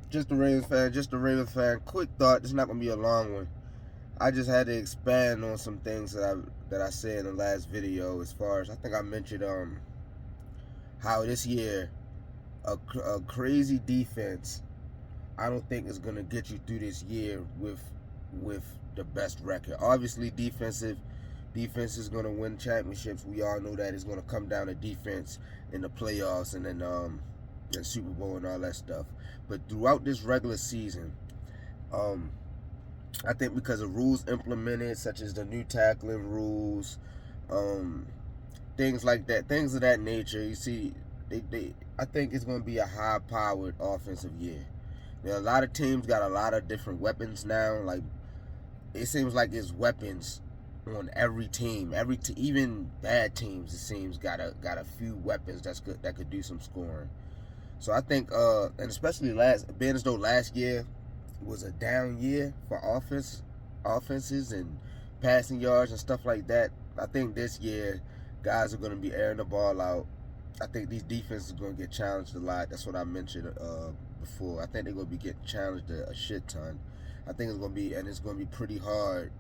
Just a Ravens fan. Just a Ravens fan. Quick thought. It's not gonna be a long one. I just had to expand on some things that I said in the last video. As far as I think I mentioned, how this year a crazy defense, I don't think is gonna get you through this year with the best record. Obviously, defense is gonna win championships. We all know that. It's gonna come down to defense in the playoffs and then the Super Bowl and all that stuff. But throughout this regular season, I think because of rules implemented, such as the new tackling rules, things like that, things of that nature, you see, I think it's going to be a high-powered offensive year. There are a lot of teams got a lot of different weapons now. Like, it seems like it's weapons on every team. Even bad teams, it seems, got a few weapons that could do some scoring. So I think, and especially being as though last year was a down year for offenses and passing yards and stuff like that, I think this year guys are going to be airing the ball out. I think these defenses are going to get challenged a lot. That's what I mentioned before. I think they're going to be getting challenged a shit ton. I think it's going to be pretty hard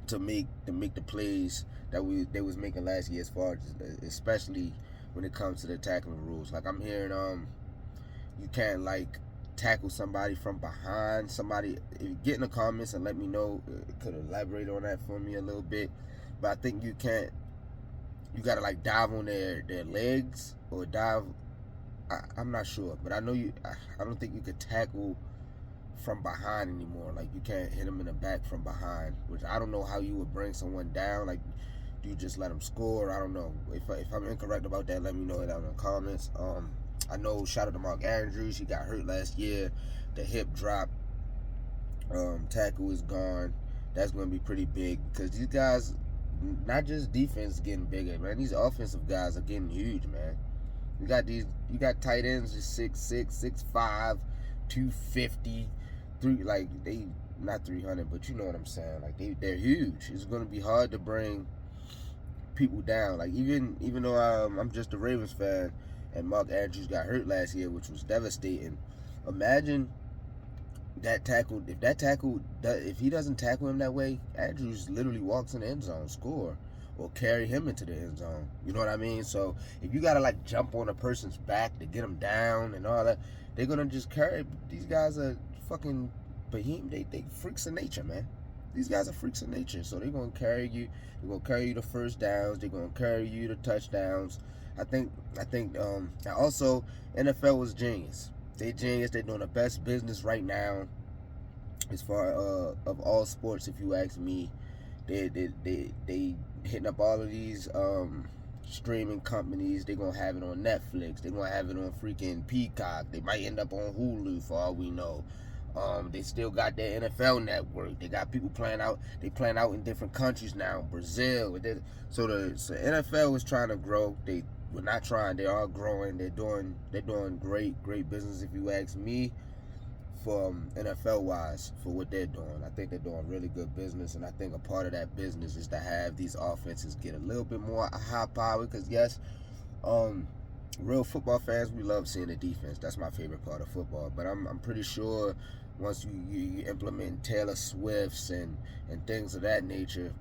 to make the plays that they was making last year, as far as especially when it comes to the tackling rules. Like, I'm hearing you can't like tackle somebody from behind. Somebody, if you get in the comments and let me know, could elaborate on that for me a little bit. But I think you gotta like dive on their legs or dive. I'm not sure, but I know I don't think you could tackle from behind anymore. Like, you can't hit them in the back from behind, which I don't know how you would bring someone down. Like, do you just let them score? I don't know. If I'm incorrect about that, let me know down in the comments. I know, shout out to Mark Andrews. He got hurt last year. The hip drop. Tackle is gone. That's going to be pretty big because these guys, not just defense getting bigger, man. These offensive guys are getting huge, man. You got tight ends just 6'6", 6'5", 250, they not 300, but you know what I'm saying. Like, they're huge. It's going to be hard to bring people down. Like, even though I'm just a Ravens fan, and Mark Andrews got hurt last year, which was devastating. Imagine if he doesn't tackle him that way, Andrews literally walks in the end zone, score, or carry him into the end zone. You know what I mean? So if you gotta like jump on a person's back to get them down and all that, they're gonna just carry. These guys are fucking behemoth. They freaks of nature, man. These guys are freaks of nature, so they're gonna carry you. They're gonna carry you to first downs. They're gonna carry you to touchdowns. I think. And also, NFL was genius. They genius. They're doing the best business right now, as far of all sports. If you ask me, they hitting up all of these streaming companies. They're gonna have it on Netflix. They're gonna have it on freaking Peacock. They might end up on Hulu for all we know. They still got their NFL network. They got people playing out. They playing out in different countries now, Brazil. So the NFL is trying to grow. We're not trying. They are growing. They're doing great business, if you ask me, for NFL wise, for what they're doing. I think they're doing really good business, and I think a part of that business is to have these offenses get a little bit more high power. Because yes, real football fans, we love seeing the defense. That's my favorite part of football. But I'm pretty sure once you implement Taylor Swifts and things of that nature,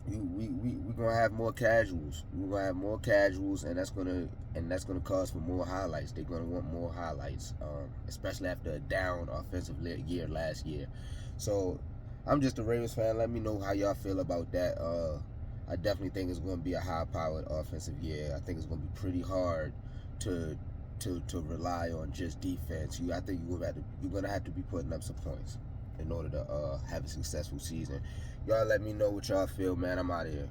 we're gonna have more casuals. We're gonna have more casuals, and that's gonna cause for more highlights. They're gonna want more highlights, especially after a down offensive year last year. So I'm just a Ravens fan. Let me know how y'all feel about that. I definitely think it's gonna be a high-powered offensive year. I think it's gonna be pretty hard to rely on just defense. I think you're gonna have to be putting up some points in order to have a successful season. Y'all let me know what y'all feel, man. I'm out of here.